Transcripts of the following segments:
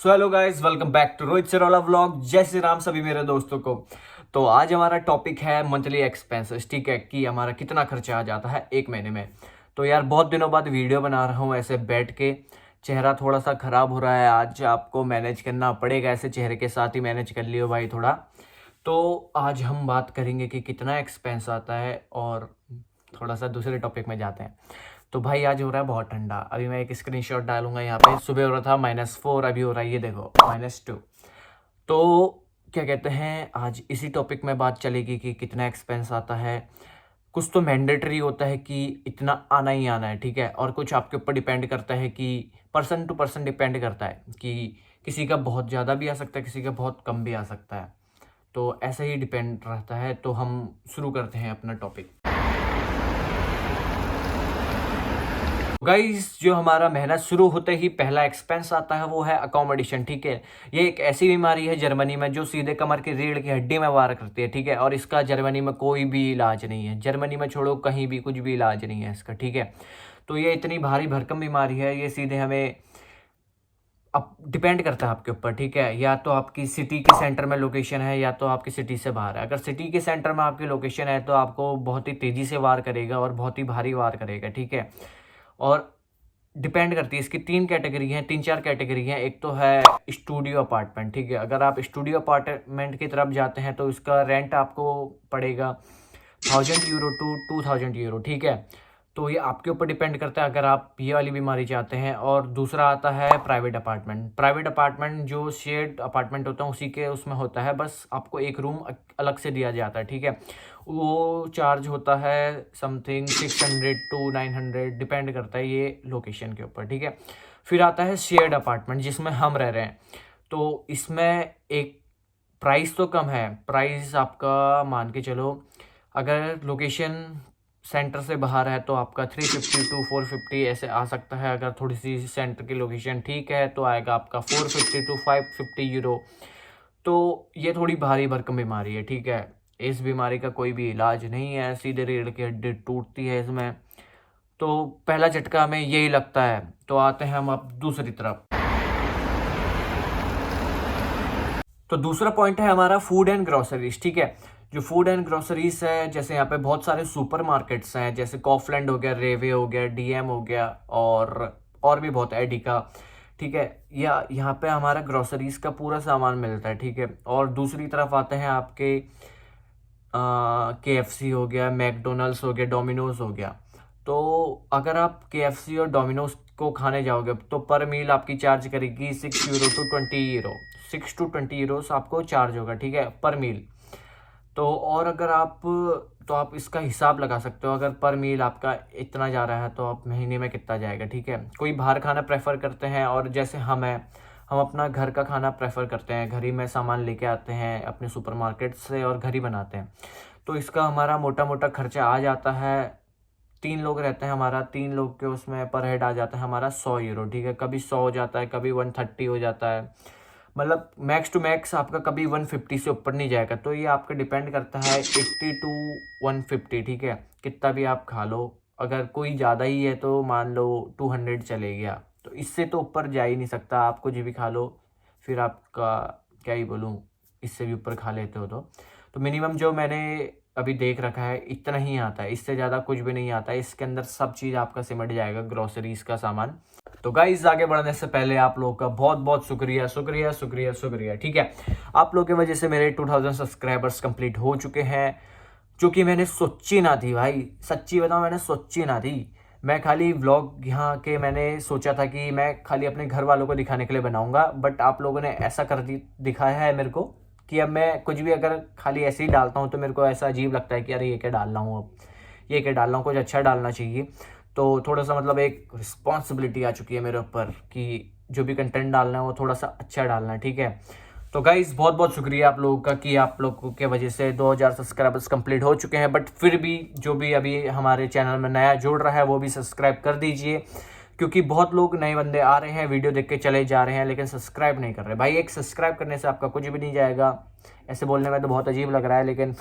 So hello guys, welcome back to Rohit Sirola vlog. Jai Shri Ram सभी मेरे दोस्तों को। तो आज हमारा टॉपिक है मंथली एक्सपेंसेस। ठीक है, कि हमारा कितना खर्चा आ जाता है एक महीने में। तो यार बहुत दिनों बाद वीडियो बना रहा हूँ ऐसे बैठ के। चेहरा थोड़ा सा ख़राब हो रहा है, आज आपको मैनेज करना पड़ेगा, ऐसे चेहरे के साथ ही मैनेज कर लियो भाई थोड़ा। तो आज हम बात करेंगे कि कितना एक्सपेंस आता है और थोड़ा सा दूसरे टॉपिक में जाते हैं। तो भाई आज हो रहा है बहुत ठंडा। अभी मैं एक स्क्रीनशॉट डालूंगा यहाँ पे। सुबह हो रहा था -4, अभी हो रहा है ये देखो -2। तो क्या कहते हैं, आज इसी टॉपिक में बात चलेगी कि कितना एक्सपेंस आता है। कुछ तो मैंडेटरी होता है कि इतना आना ही आना है, ठीक है, और कुछ आपके ऊपर डिपेंड करता है कि पर्सन टू पर्सन डिपेंड करता है कि किसी का बहुत ज़्यादा भी आ सकता है, किसी का बहुत कम भी आ सकता है। तो ऐसा ही डिपेंड रहता है। तो हम शुरू करते हैं अपना टॉपिक। गाइस, जो हमारा मेहनत शुरू होते ही पहला एक्सपेंस आता है वो है अकोमोडेशन। ठीक है, ये एक ऐसी बीमारी है जर्मनी में जो सीधे कमर की रीढ़ की हड्डी में वार करती है। ठीक है, और इसका जर्मनी में कोई भी इलाज नहीं है। जर्मनी में छोड़ो, कहीं भी कुछ भी इलाज नहीं है इसका। ठीक है, तो ये इतनी भारी भरकम बीमारी है, ये सीधे हमें अब डिपेंड करता है आपके ऊपर। ठीक है, या तो आपकी सिटी के सेंटर में लोकेशन है या तो आपकी सिटी से बाहर है। अगर सिटी के सेंटर में आपकी लोकेशन है तो आपको बहुत ही तेज़ी से वार करेगा और बहुत ही भारी वार करेगा। ठीक है, और डिपेंड करती है। इसकी तीन कैटेगरी हैं, तीन चार कैटेगरी हैं। एक तो है स्टूडियो अपार्टमेंट। ठीक है, अगर आप स्टूडियो अपार्टमेंट की तरफ जाते हैं तो इसका रेंट आपको पड़ेगा 1000 यूरो टू 2000 यूरो। ठीक है, तो ये आपके ऊपर डिपेंड करता है अगर आप ये वाली बीमारी चाहते हैं। और दूसरा आता है प्राइवेट अपार्टमेंट। प्राइवेट अपार्टमेंट जो शेयर्ड अपार्टमेंट होता है उसी के उसमें होता है, बस आपको एक रूम अलग से दिया जाता है। ठीक है, वो चार्ज होता है समथिंग 600 टू 900, डिपेंड करता है ये लोकेशन के ऊपर। ठीक है, फिर आता है शेयर्ड अपार्टमेंट जिसमें हम रह रहे हैं। तो इसमें एक प्राइस तो कम है, प्राइस आपका मान के चलो, अगर लोकेशन सेंटर से बाहर है तो आपका 350 टू 450 ऐसे आ सकता है। अगर थोड़ी सी सेंटर की लोकेशन ठीक है तो आएगा आपका 450 टू 550 यूरो। तो ये थोड़ी भारी भरकम बीमारी है। ठीक है, इस बीमारी का कोई भी इलाज नहीं है, सीधे रीढ़ की हड्डी टूटती है इसमें। तो पहला झटका हमें यही लगता है। तो आते हैं हम अब दूसरी तरफ। तो दूसरा पॉइंट है हमारा फूड एंड ग्रोसरीज। ठीक है, जो फूड एंड ग्रोसरीज है, जैसे यहाँ पे बहुत सारे सुपर मार्केट्स हैं, जैसे कॉफलैंड हो गया, रेवे हो गया, डीएम हो गया, और भी बहुत है, एडिका। ठीक है, या यहाँ पे हमारा ग्रोसरीज का पूरा सामान मिलता है। ठीक है, और दूसरी तरफ आते हैं आपके KFC हो गया, मैकडोनल्ड्स हो गया, डोमिनोज हो गया। तो अगर आप KFC और डोमिनोज को खाने जाओगे तो पर मील आपकी चार्ज करेगी 6 euro to 20 euro. 6 to 20 euros आपको चार्ज होगा। ठीक है, पर मील। तो और अगर आप, तो आप इसका हिसाब लगा सकते हो, अगर पर मील आपका इतना जा रहा है तो आप महीने में कितना जाएगा। ठीक है, कोई बाहर खाना प्रेफर करते हैं और जैसे हम अपना घर का खाना प्रेफर करते हैं, घर ही में सामान लेके आते हैं अपने सुपरमार्केट से और घर ही बनाते हैं। तो इसका हमारा मोटा मोटा खर्चा आ जाता है, 3 लोग रहते हैं हमारा, 3 लोग के उसमें पर हेड आ जाता है हमारा 100 यूरो। ठीक है, कभी 100 हो जाता है, कभी 130 हो जाता है, मतलब मैक्स टू मैक्स आपका कभी 150 से ऊपर नहीं जाएगा। तो ये आपका डिपेंड करता है 80 टू 150। ठीक है, कितना भी आप खा लो, अगर कोई ज़्यादा ही है तो मान लो 200 चले गया, तो इससे तो ऊपर जा ही नहीं सकता। आप कुछ भी खा लो, फिर आपका क्या ही बोलूँ, इससे भी ऊपर खा लेते हो तो मिनिमम जो मैंने अभी देख रखा है इतना ही आता है, इससे ज़्यादा कुछ भी नहीं आता है। इसके अंदर सब चीज़ आपका सिमट जाएगा, ग्रोसरीज का सामान। तो गाइस, आगे बढ़ने से पहले आप लोगों का बहुत बहुत शुक्रिया शुक्रिया शुक्रिया शुक्रिया। ठीक है, आप लोगों की वजह से मेरे 2000 सब्सक्राइबर्स कंप्लीट हो चुके हैं, जो कि मैंने सोची ना थी भाई, सच्ची बताऊं, मैंने सोची ना थी। मैं खाली व्लॉग यहाँ के मैंने सोचा था कि मैं खाली अपने घर वालों को दिखाने के लिए बनाऊंगा, बट आप लोगों ने ऐसा कर दिखाया है मेरे को कि अब मैं कुछ भी अगर खाली ऐसे ही डालता हूँ तो मेरे को ऐसा अजीब लगता है कि अरे ये क्या डाल रहा हूँ, अब ये क्या डाल रहा हूँ, कुछ अच्छा डालना चाहिए। तो थोड़ा सा मतलब एक रिस्पॉन्सिबिलिटी आ चुकी है मेरे ऊपर कि जो भी कंटेंट डालना है वो थोड़ा सा अच्छा डालना है। ठीक है, तो गाइज़ बहुत बहुत शुक्रिया आप लोगों का कि आप लोगों के वजह से 2000 सब्सक्राइबर्स कंप्लीट हो चुके हैं। बट फिर भी जो भी अभी हमारे चैनल में नया जुड़ रहा है वो भी सब्सक्राइब कर दीजिए, क्योंकि बहुत लोग नए बंदे आ रहे हैं, वीडियो देख के चले जा रहे हैं लेकिन सब्सक्राइब नहीं कर रहे। भाई, एक सब्सक्राइब करने से आपका कुछ भी नहीं जाएगा। ऐसे बोलने में तो बहुत अजीब लग रहा है लेकिन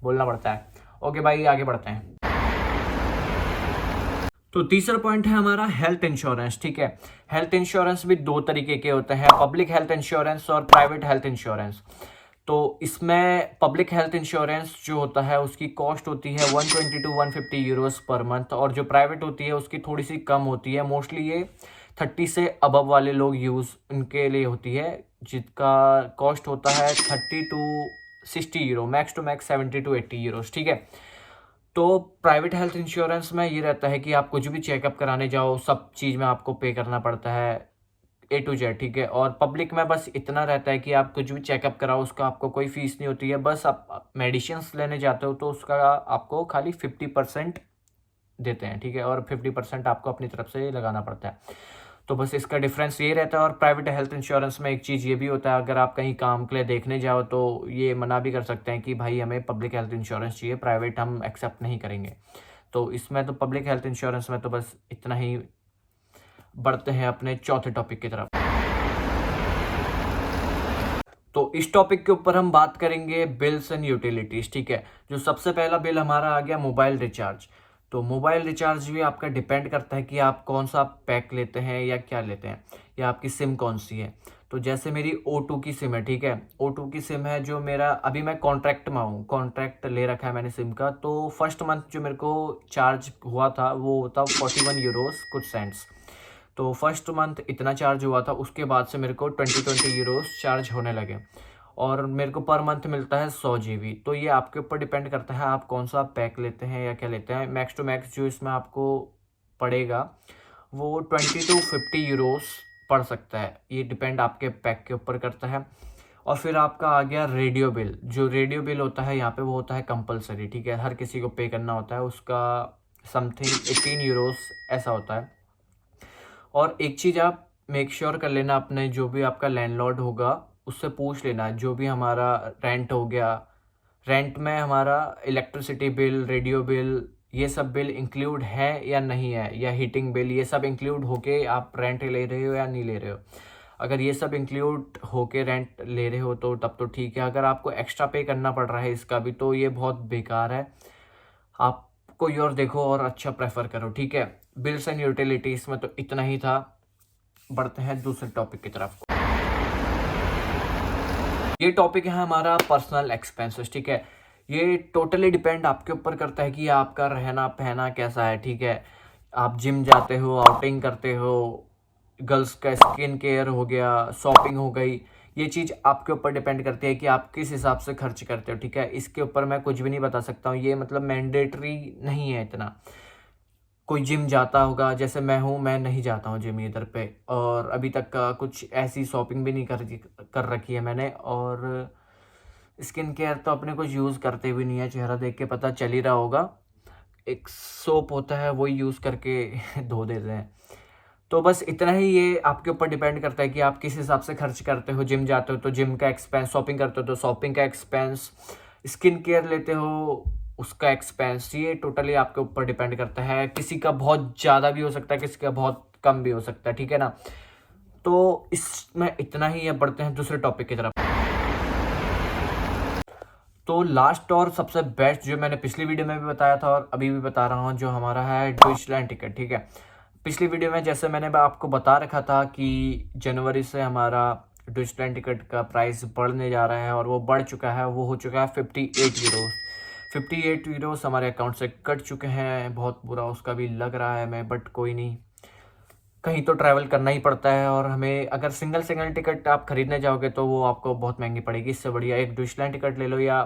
बोलना पड़ता है। ओके भाई, आगे बढ़ते हैं। तो तीसरा पॉइंट है हमारा हेल्थ इंश्योरेंस। ठीक है, हेल्थ इंश्योरेंस भी दो तरीके के होते हैं, पब्लिक हेल्थ इंश्योरेंस और प्राइवेट हेल्थ इंश्योरेंस। तो इसमें पब्लिक हेल्थ इंश्योरेंस जो होता है उसकी कॉस्ट होती है 120 to 150 यूरोस पर मंथ, और जो प्राइवेट होती है उसकी थोड़ी सी कम होती है। मोस्टली ये 30 से अबव वाले लोग यूज़ उनके लिए होती है, जिसका कॉस्ट होता है 30 to 60 euro, max to max 70 to 80 euros. ठीक है, तो प्राइवेट हेल्थ इंश्योरेंस में ये रहता है कि आप कुछ भी चेकअप कराने जाओ सब चीज़ में आपको पे करना पड़ता है A to Z। ठीक है, और पब्लिक में बस इतना रहता है कि आप कुछ भी चेकअप कराओ उसका आपको कोई फीस नहीं होती है, बस आप मेडिसिन्स लेने जाते हो तो उसका आपको खाली 50% देते हैं। ठीक है, और 50% आपको अपनी तरफ से लगाना पड़ता है। तो बस इसका डिफरेंस ये रहता है। और प्राइवेट हेल्थ इंश्योरेंस में एक चीज़ ये भी होता है, अगर आप कहीं काम के लिए देखने जाओ तो ये मना भी कर सकते हैं कि भाई हमें पब्लिक हेल्थ इंश्योरेंस चाहिए, प्राइवेट हम एक्सेप्ट नहीं करेंगे। तो इसमें तो पब्लिक हेल्थ इंश्योरेंस में तो बस इतना ही। बढ़ते हैं अपने चौथे टॉपिक की तरफ। तो इस टॉपिक के ऊपर हम बात करेंगे बिल्स एंड यूटिलिटीज। ठीक है, जो सबसे पहला बिल हमारा आ गया मोबाइल रिचार्ज। तो मोबाइल रिचार्ज भी आपका डिपेंड करता है कि आप कौन सा पैक लेते हैं या क्या लेते हैं, या आपकी सिम कौन सी है। तो जैसे मेरी O2 की सिम है। ठीक है, O2 की सिम है जो मेरा, अभी मैं कॉन्ट्रैक्ट में हूँ, कॉन्ट्रैक्ट ले रखा है मैंने सिम का। तो फर्स्ट मंथ जो मेरे को चार्ज हुआ था वो होता 41 यूरोस कुछ सेंट्स। तो फर्स्ट मंथ इतना चार्ज हुआ था, उसके बाद से मेरे को 20 यूरोस चार्ज होने लगे, और मेरे को पर मंथ मिलता है 100 GB। तो ये आपके ऊपर डिपेंड करता है आप कौन सा पैक लेते हैं या क्या लेते हैं। मैक्स टू मैक्स जो इसमें आपको पड़ेगा वो 20 to 50 यूरोस पड़ सकता है, ये डिपेंड आपके पैक के ऊपर करता है। और फिर आपका आ गया रेडियो बिल। जो रेडियो बिल होता है यहाँ पे वो होता है कंपलसरी। ठीक है, हर किसी को पे करना होता है, उसका समथिंग 18 यूरोस ऐसा होता है। और एक चीज़ आप मेक श्योर कर लेना, अपने जो भी आपका लैंडलॉर्ड होगा उससे पूछ लेना, जो भी हमारा रेंट हो गया, रेंट में हमारा इलेक्ट्रिसिटी बिल, रेडियो बिल, ये सब बिल इंक्लूड है या नहीं है, या हीटिंग बिल, ये सब इंक्लूड होके आप रेंट ले रहे हो या नहीं ले रहे हो। अगर ये सब इंक्लूड होके रेंट ले रहे हो तो तब तो ठीक है। अगर आपको एक्स्ट्रा पे करना पड़ रहा है इसका भी, तो ये बहुत बेकार है। आप कोई और देखो और अच्छा प्रेफर करो। ठीक है, बिल्स एंड यूटिलिटीज में तो इतना ही था। बढ़ते हैं दूसरे टॉपिक की तरफ। ये टॉपिक है हमारा पर्सनल एक्सपेंसेस। ठीक है, ये टोटली डिपेंड आपके ऊपर करता है कि आपका रहना पहना कैसा है। ठीक है, आप जिम जाते हो, आउटिंग करते हो, गर्ल्स का स्किन केयर हो गया, शॉपिंग हो गई, ये चीज़ आपके ऊपर डिपेंड करती है कि आप किस हिसाब से खर्च करते हो। ठीक है, इसके ऊपर मैं कुछ भी नहीं बता सकता हूँ, ये मतलब मैंडेटरी नहीं है इतना। कोई जिम जाता होगा, जैसे मैं हूँ, मैं नहीं जाता हूँ जिम इधर पे, और अभी तक का कुछ ऐसी शॉपिंग भी नहीं कर रखी है मैंने। और स्किन केयर तो अपने कुछ यूज़ करते भी नहीं है, चेहरा देख के पता चल ही रहा होगा। एक सोप होता है वही यूज़ करके धो देते हैं। तो बस इतना ही, ये आपके ऊपर डिपेंड करता है कि आप किस हिसाब से खर्च करते हो। जिम जाते हो तो जिम का एक्सपेंस, शॉपिंग करते हो तो शॉपिंग का एक्सपेंस, स्किन केयर लेते हो उसका एक्सपेंस, ये टोटली आपके ऊपर डिपेंड करता है। किसी का बहुत ज़्यादा भी हो सकता है, किसी का बहुत कम भी हो सकता है। ठीक है ना, तो इसमें इतना ही है। बढ़ते हैं दूसरे टॉपिक की तरफ। तो लास्ट और सबसे बेस्ट जो मैंने पिछली वीडियो में भी बताया था और अभी भी बता रहा हूँ, जो हमारा है डॉइचलैंड टिकट। ठीक है, पिछली वीडियो में जैसे मैंने आपको बता रखा था कि जनवरी से हमारा डॉइचलैंड टिकट का प्राइस बढ़ने जा रहा है, और वो बढ़ चुका है, वो हो चुका है 58 यूरो। 58 यूरोस हमारे अकाउंट से कट चुके हैं। बहुत बुरा उसका भी लग रहा है हमें, बट कोई नहीं, कहीं तो ट्रैवल करना ही पड़ता है। और हमें अगर सिंगल टिकट आप खरीदने जाओगे तो वो आपको बहुत महंगी पड़ेगी। इससे बढ़िया एक डॉइचलैंड टिकट ले लो, या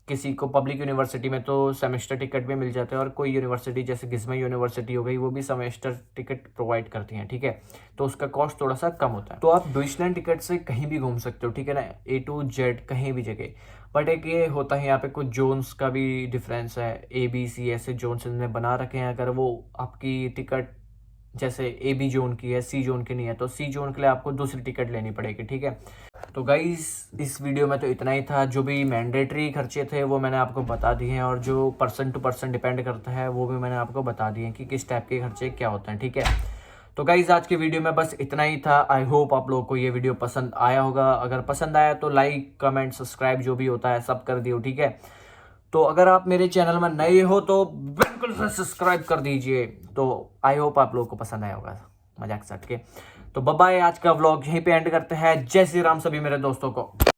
किसी को पब्लिक यूनिवर्सिटी में तो सेमेस्टर टिकट भी मिल जाते हैं, और कोई यूनिवर्सिटी जैसे गिज़्मा यूनिवर्सिटी हो गई वो भी सेमेस्टर टिकट प्रोवाइड करती हैं। ठीक है, तो उसका कॉस्ट थोड़ा सा कम होता है। तो आप डॉइचलैंड टिकट से कहीं भी घूम सकते हो। ठीक है ना, A to Z कहीं भी जगह। बट एक ये होता है यहाँ पे कुछ जोन्स का भी डिफरेंस है, ABC ऐसे जोन्स इन्होंने बना रखे हैं। अगर वो आपकी टिकट जैसे AB जोन की है, C जोन की नहीं है, तो C जोन के लिए आपको दूसरी टिकट लेनी पड़ेगी। ठीक है, तो गाइस इस वीडियो में तो इतना ही था। जो भी मैंडेटरी खर्चे थे वो मैंने आपको बता दिए हैं, और जो पर्सन टू पर्सन डिपेंड करता है वो भी मैंने आपको बता दिए हैं कि किस टाइप के खर्चे क्या होते हैं। ठीक है, तो गाइस आज की वीडियो में बस इतना ही था। आई होप आप लोगों को ये वीडियो पसंद आया होगा। अगर पसंद आया तो लाइक, कमेंट, सब्सक्राइब जो भी होता है सब कर दियो। ठीक है, तो अगर आप मेरे चैनल में नए हो तो बिल्कुल सब्सक्राइब कर दीजिए। तो आई होप आप लोगों को पसंद आया होगा, मजाक से हट के। तो बाय, आज का व्लॉग यहीं पे एंड करते हैं। जय श्री राम सभी मेरे दोस्तों को।